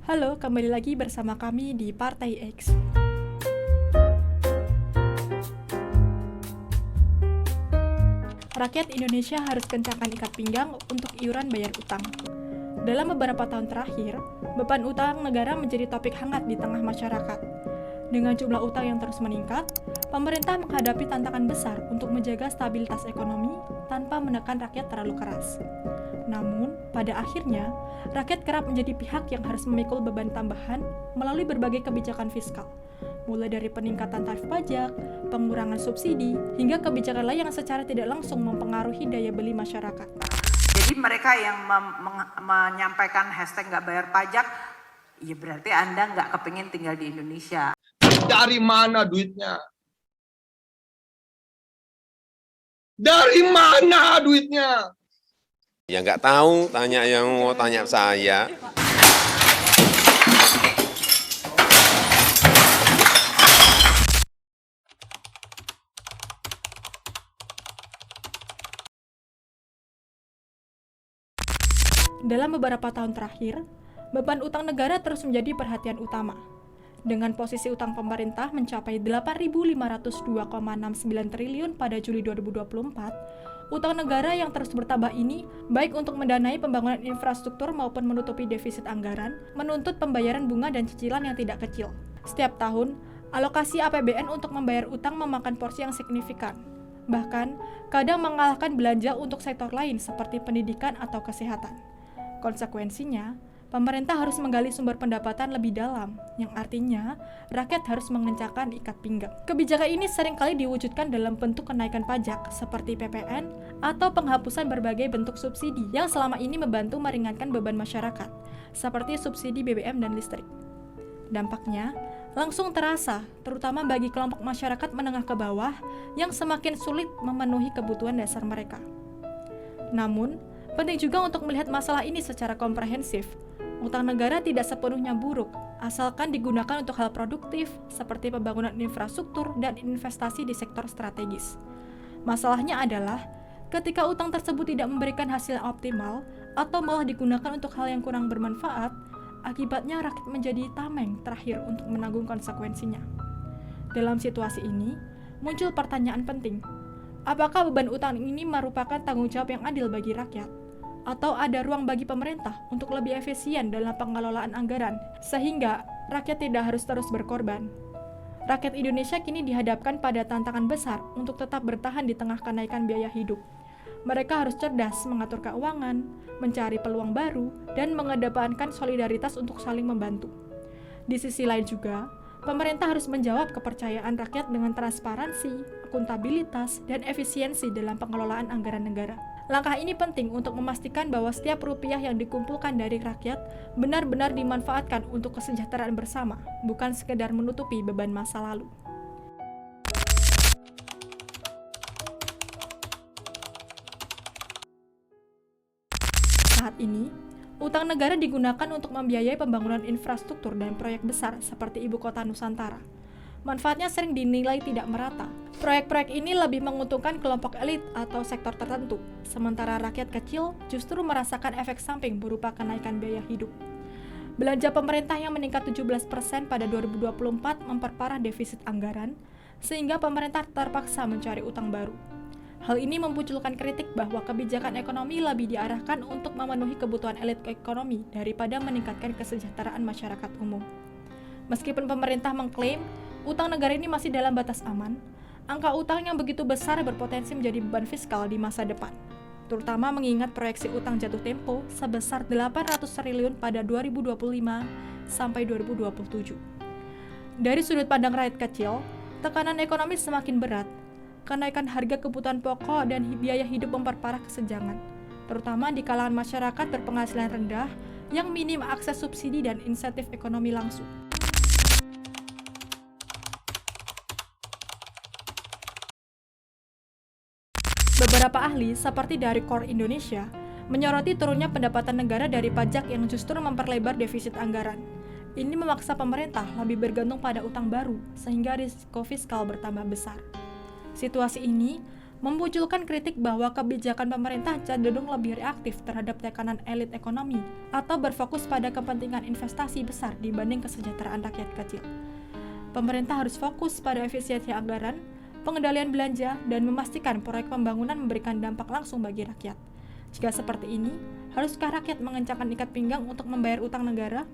Halo, kembali lagi bersama kami di Partai X. Rakyat Indonesia harus kencangkan ikat pinggang untuk iuran bayar utang. Dalam beberapa tahun terakhir, beban utang negara menjadi topik hangat di tengah masyarakat. Dengan jumlah utang yang terus meningkat, pemerintah menghadapi tantangan besar untuk menjaga stabilitas ekonomi tanpa menekan rakyat terlalu keras. Namun, pada akhirnya, rakyat kerap menjadi pihak yang harus memikul beban tambahan melalui berbagai kebijakan fiskal, mulai dari peningkatan tarif pajak, pengurangan subsidi, hingga kebijakan lain yang secara tidak langsung mempengaruhi daya beli masyarakat. Jadi mereka yang menyampaikan hashtag nggak bayar pajak, ya berarti Anda nggak kepingin tinggal di Indonesia. Dari mana duitnya? Dari mana duitnya? Ya nggak tahu, tanya yang mau tanya saya. Dalam beberapa tahun terakhir, beban utang negara terus menjadi perhatian utama. Dengan posisi utang pemerintah mencapai 8.502,69 triliun pada Juli 2024, utang negara yang terus bertambah ini, baik untuk mendanai pembangunan infrastruktur maupun menutupi defisit anggaran, menuntut pembayaran bunga dan cicilan yang tidak kecil. Setiap tahun, alokasi APBN untuk membayar utang memakan porsi yang signifikan. Bahkan, kadang mengalahkan belanja untuk sektor lain seperti pendidikan atau kesehatan. Konsekuensinya, pemerintah harus menggali sumber pendapatan lebih dalam, yang artinya rakyat harus mengencangkan ikat pinggang. Kebijakan ini seringkali diwujudkan dalam bentuk kenaikan pajak seperti PPN atau penghapusan berbagai bentuk subsidi yang selama ini membantu meringankan beban masyarakat, seperti subsidi BBM dan listrik. Dampaknya langsung terasa, terutama bagi kelompok masyarakat menengah ke bawah yang semakin sulit memenuhi kebutuhan dasar mereka. Namun, penting juga untuk melihat masalah ini secara komprehensif. Utang negara tidak sepenuhnya buruk, asalkan digunakan untuk hal produktif seperti pembangunan infrastruktur dan investasi di sektor strategis. Masalahnya adalah, ketika utang tersebut tidak memberikan hasil yang optimal atau malah digunakan untuk hal yang kurang bermanfaat, akibatnya rakyat menjadi tameng terakhir untuk menanggung konsekuensinya. Dalam situasi ini, muncul pertanyaan penting. Apakah beban utang ini merupakan tanggung jawab yang adil bagi rakyat? Atau ada ruang bagi pemerintah untuk lebih efisien dalam pengelolaan anggaran, sehingga rakyat tidak harus terus berkorban? Rakyat Indonesia kini dihadapkan pada tantangan besar untuk tetap bertahan di tengah kenaikan biaya hidup. Mereka harus cerdas mengatur keuangan, mencari peluang baru, dan mengedepankan solidaritas untuk saling membantu. Di sisi lain juga, pemerintah harus menjawab kepercayaan rakyat dengan transparansi, akuntabilitas, dan efisiensi dalam pengelolaan anggaran negara. Langkah ini penting untuk memastikan bahwa setiap rupiah yang dikumpulkan dari rakyat benar-benar dimanfaatkan untuk kesejahteraan bersama, bukan sekedar menutupi beban masa lalu. Saat ini, utang negara digunakan untuk membiayai pembangunan infrastruktur dan proyek besar seperti Ibu Kota Nusantara. Manfaatnya sering dinilai tidak merata. Proyek-proyek ini lebih menguntungkan kelompok elit atau sektor tertentu, sementara rakyat kecil justru merasakan efek samping berupa kenaikan biaya hidup. Belanja pemerintah yang meningkat 17% pada 2024 memperparah defisit anggaran, sehingga pemerintah terpaksa mencari utang baru. Hal ini memunculkan kritik bahwa kebijakan ekonomi lebih diarahkan untuk memenuhi kebutuhan elit ekonomi daripada meningkatkan kesejahteraan masyarakat umum. Meskipun pemerintah mengklaim utang negara ini masih dalam batas aman, angka utang yang begitu besar berpotensi menjadi beban fiskal di masa depan, terutama mengingat proyeksi utang jatuh tempo sebesar 800 triliun pada 2025 sampai 2027. Dari sudut pandang rakyat kecil, tekanan ekonomi semakin berat. Kenaikan harga kebutuhan pokok dan biaya hidup memperparah kesenjangan, terutama di kalangan masyarakat berpenghasilan rendah yang minim akses subsidi dan insentif ekonomi langsung. Beberapa ahli, seperti dari Core Indonesia, menyoroti turunnya pendapatan negara dari pajak yang justru memperlebar defisit anggaran. Ini memaksa pemerintah lebih bergantung pada utang baru, sehingga risiko fiskal bertambah besar. Situasi ini memunculkan kritik bahwa kebijakan pemerintah cenderung lebih reaktif terhadap tekanan elit ekonomi atau berfokus pada kepentingan investasi besar dibanding kesejahteraan rakyat kecil. Pemerintah harus fokus pada efisiensi anggaran, pengendalian belanja, dan memastikan proyek pembangunan memberikan dampak langsung bagi rakyat. Jika seperti ini, haruskah rakyat mengencangkan ikat pinggang untuk membayar utang negara?